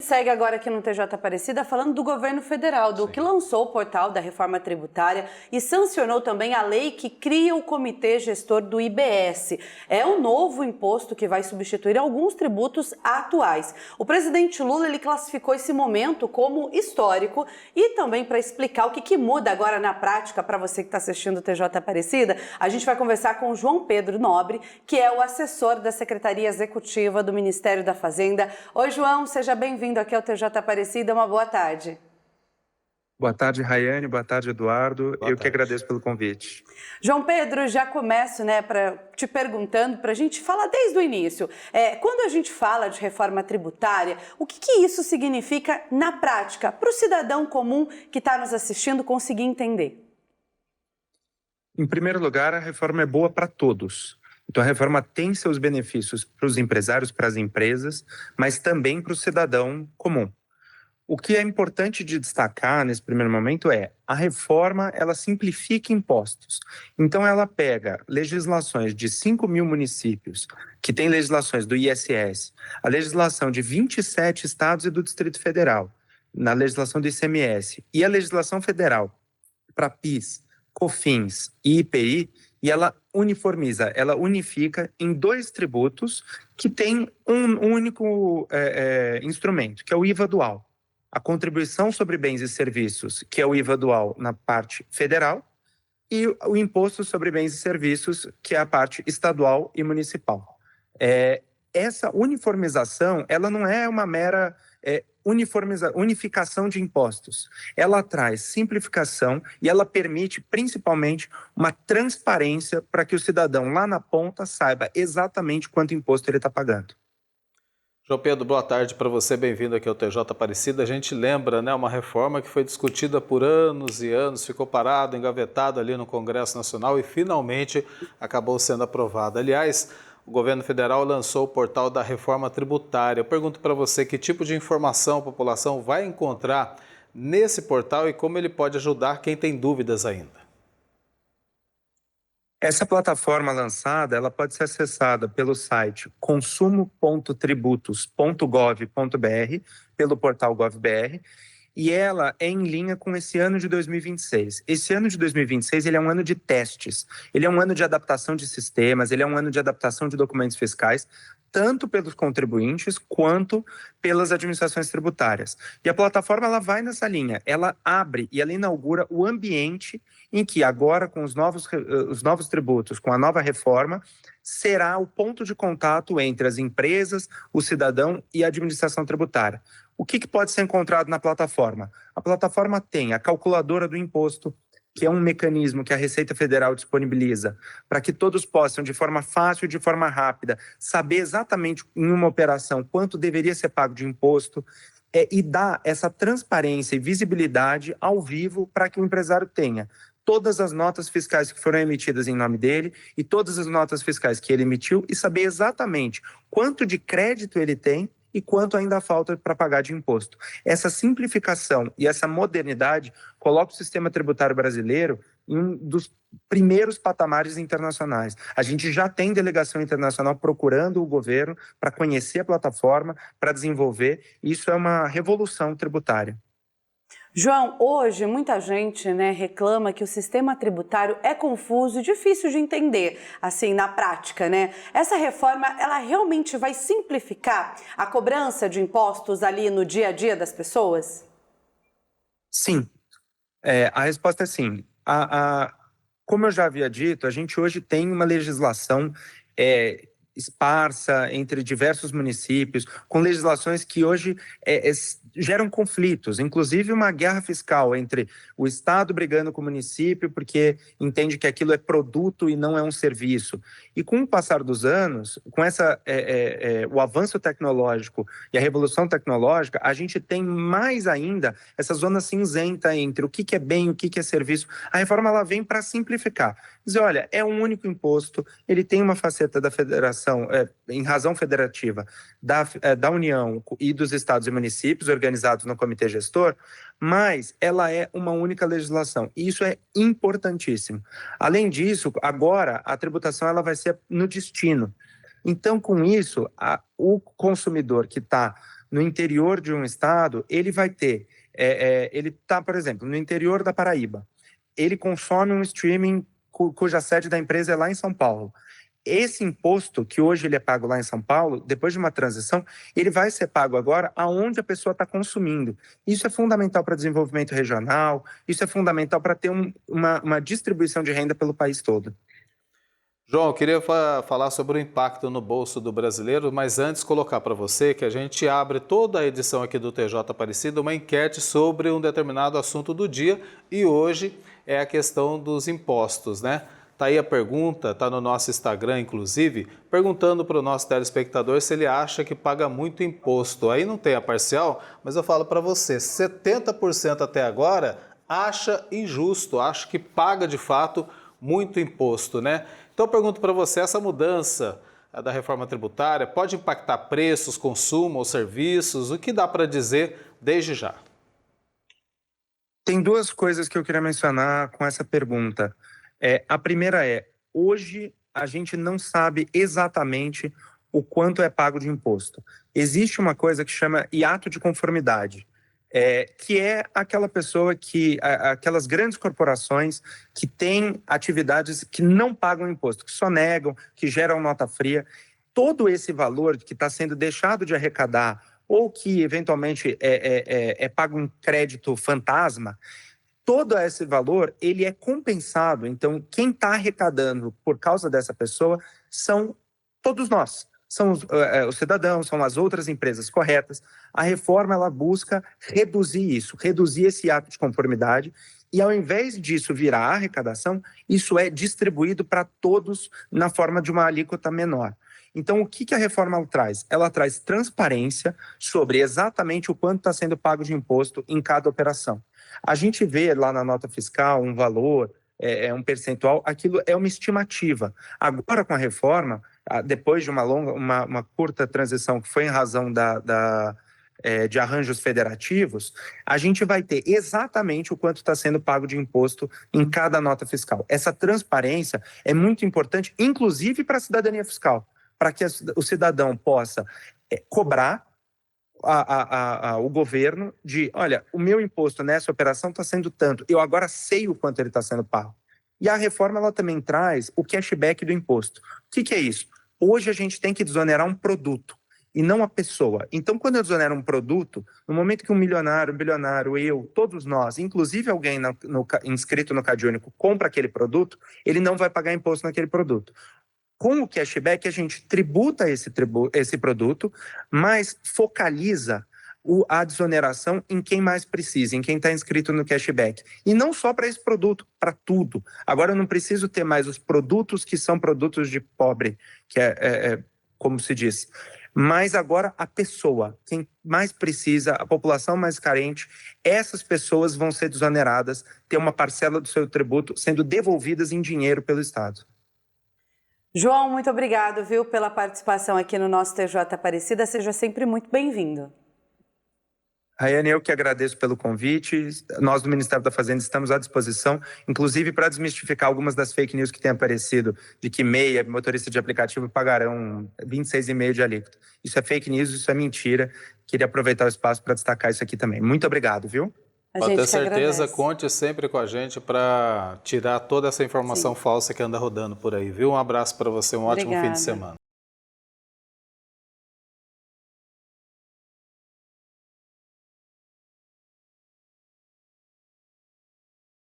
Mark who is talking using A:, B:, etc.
A: segue agora aqui no TJ Aparecida falando do governo federal, que lançou o portal da reforma tributária e sancionou também a lei que cria o comitê gestor do IBS. É um novo imposto que vai substituir alguns tributos atuais. O presidente Lula ele classificou esse momento como histórico e também para explicar o que muda agora na prática para você que está assistindo o TJ Aparecida, a gente vai conversar com o João Pedro Nobre, que é o assessor da Secretaria Executiva do Ministério da Fazenda. Oi, João, seja bem-vindo aqui ao TJ Aparecida, uma boa tarde.
B: Boa tarde, Rayane, boa tarde, Eduardo.
C: Boa tarde.
B: Que agradeço pelo convite.
A: João Pedro, já começo te perguntando para a gente falar desde o início. Quando a gente fala de reforma tributária, o que isso significa na prática para o cidadão comum que está nos assistindo conseguir entender?
B: Em primeiro lugar, a reforma é boa para todos. Então, a reforma tem seus benefícios para os empresários, para as empresas, mas também para o cidadão comum. O que é importante de destacar nesse primeiro momento é a reforma, ela simplifica impostos. Então, ela pega legislações de 5 mil municípios, que tem legislações do ISS, a legislação de 27 estados e do Distrito Federal, na legislação do ICMS, e a legislação federal para PIS, COFINS e IPI, e ela uniformiza, ela unifica em 2 tributos que têm um único instrumento, que é o IVA dual. A contribuição sobre bens e serviços, que é o IVA dual na parte federal, e o imposto sobre bens e serviços, que é a parte estadual e municipal. Essa uniformização, ela não é uma mera unificação de impostos. Ela traz simplificação e ela permite, principalmente, uma transparência para que o cidadão lá na ponta saiba exatamente quanto imposto ele está pagando.
C: João Pedro, boa tarde para você, bem-vindo aqui ao TJ Aparecida. A gente lembra, né, uma reforma que foi discutida por anos e anos, ficou parado, engavetado ali no Congresso Nacional e finalmente acabou sendo aprovada. Aliás, o governo federal lançou o portal da reforma tributária. Eu pergunto para você que tipo de informação a população vai encontrar nesse portal e como ele pode ajudar quem tem dúvidas ainda.
B: Essa plataforma lançada, ela pode ser acessada pelo site consumo.tributos.gov.br, pelo portal GovBR, e ela é em linha com esse ano de 2026. Esse ano de 2026, ele é um ano de testes, ele é um ano de adaptação de sistemas, ele é um ano de adaptação de documentos fiscais, tanto pelos contribuintes quanto pelas administrações tributárias. E a plataforma ela vai nessa linha, ela abre e ela inaugura o ambiente em que agora, com os novos tributos, com a nova reforma, será o ponto de contato entre as empresas, o cidadão e a administração tributária. O que pode ser encontrado na plataforma? A plataforma tem a calculadora do imposto, que é um mecanismo que a Receita Federal disponibiliza para que todos possam, de forma fácil e de forma rápida, saber exatamente em uma operação quanto deveria ser pago de imposto e dar essa transparência e visibilidade ao vivo para que o empresário tenha todas as notas fiscais que foram emitidas em nome dele e todas as notas fiscais que ele emitiu e saber exatamente quanto de crédito ele tem e quanto ainda falta para pagar de imposto. Essa simplificação e essa modernidade coloca o sistema tributário brasileiro em um dos primeiros patamares internacionais. A gente já tem delegação internacional procurando o governo para conhecer a plataforma, para desenvolver. Isso é uma revolução tributária.
A: João, hoje muita gente reclama que o sistema tributário é confuso e difícil de entender, assim, na prática, né? Essa reforma, ela realmente vai simplificar a cobrança de impostos ali no dia a dia das pessoas?
B: Sim, a resposta é sim. Como eu já havia dito, a gente hoje tem uma legislação esparsa entre diversos municípios, com legislações que hoje geram conflitos, inclusive uma guerra fiscal entre o Estado brigando com o município porque entende que aquilo é produto e não é um serviço. E com o passar dos anos, com o avanço tecnológico e a revolução tecnológica, a gente tem mais ainda essa zona cinzenta entre o que é bem e o que é serviço. A reforma ela vem para simplificar. Dizer, olha, é um único imposto, ele tem uma faceta da federação, em razão federativa, da União e dos estados e municípios, organizados no comitê gestor, mas ela é uma única legislação. E isso é importantíssimo. Além disso, agora a tributação ela vai ser no destino. Então, com isso, o consumidor que está no interior de um estado, ele vai ter, ele está, por exemplo, no interior da Paraíba, ele consome um streaming cuja sede da empresa é lá em São Paulo. Esse imposto, que hoje ele é pago lá em São Paulo, depois de uma transição, ele vai ser pago agora aonde a pessoa está consumindo. Isso é fundamental para desenvolvimento regional, isso é fundamental para ter uma distribuição de renda pelo país todo.
C: João, eu queria falar sobre o impacto no bolso do brasileiro, mas antes colocar para você que a gente abre toda a edição aqui do TJ Aparecida uma enquete sobre um determinado assunto do dia e hoje é a questão dos impostos, né? Tá aí a pergunta, tá no nosso Instagram, inclusive, perguntando para o nosso telespectador se ele acha que paga muito imposto. Aí não tem a parcial, mas eu falo para você, 70% até agora acha injusto, acha que paga de fato muito imposto, né? Então eu pergunto para você, essa mudança da reforma tributária pode impactar preços, consumo ou serviços? O que dá para dizer desde já?
B: Tem duas coisas que eu queria mencionar com essa pergunta. A primeira hoje a gente não sabe exatamente o quanto é pago de imposto. Existe uma coisa que chama hiato de conformidade, que é aquela pessoa aquelas grandes corporações que têm atividades que não pagam imposto, que só negam, que geram nota fria. Todo esse valor que está sendo deixado de arrecadar ou que eventualmente é pago em crédito fantasma, todo esse valor, ele é compensado. Então, quem está arrecadando por causa dessa pessoa são todos nós. São os cidadãos, são as outras empresas corretas. A reforma, ela busca reduzir isso, reduzir esse ato de conformidade. E, ao invés disso virar arrecadação, isso é distribuído para todos na forma de uma alíquota menor. Então, o que a reforma traz? Ela traz transparência sobre exatamente o quanto está sendo pago de imposto em cada operação. A gente vê lá na nota fiscal um valor, um percentual, aquilo é uma estimativa. Agora, com a reforma, depois de uma curta transição que foi em razão de arranjos federativos, a gente vai ter exatamente o quanto está sendo pago de imposto em cada nota fiscal. Essa transparência é muito importante, inclusive para a cidadania fiscal, para que o cidadão possa cobrar o governo de, olha, o meu imposto nessa operação está sendo tanto, eu agora sei o quanto ele está sendo pago. E a reforma, ela também traz o cashback do imposto. O que é isso? Hoje a gente tem que desonerar um produto e não a pessoa. Então, quando eu desonero um produto, no momento que um milionário, um bilionário, eu, todos nós, inclusive alguém inscrito no CadÚnico, compra aquele produto, ele não vai pagar imposto naquele produto. Com o cashback, a gente tributa esse produto, mas focaliza a desoneração em quem mais precisa, em quem está inscrito no cashback. E não só para esse produto, para tudo. Agora eu não preciso ter mais os produtos que são produtos de pobre, que como se diz. Mas agora a pessoa, quem mais precisa, a população mais carente, essas pessoas vão ser desoneradas, ter uma parcela do seu tributo sendo devolvidas em dinheiro pelo Estado.
A: João, muito obrigado, viu, pela participação aqui no nosso TJ Aparecida. Seja sempre muito bem-vindo.
B: Raiane, eu que agradeço pelo convite. Nós do Ministério da Fazenda estamos à disposição, inclusive para desmistificar algumas das fake news que têm aparecido, de que MEI, motorista de aplicativo, pagarão 26,5% de alíquota. Isso é fake news, isso é mentira. Queria aproveitar o espaço para destacar isso aqui também. Muito obrigado, viu?
C: Pode ter certeza, conte sempre com a gente para tirar toda essa informação falsa que anda rodando por aí, viu? Um abraço para você, um ótimo fim de semana.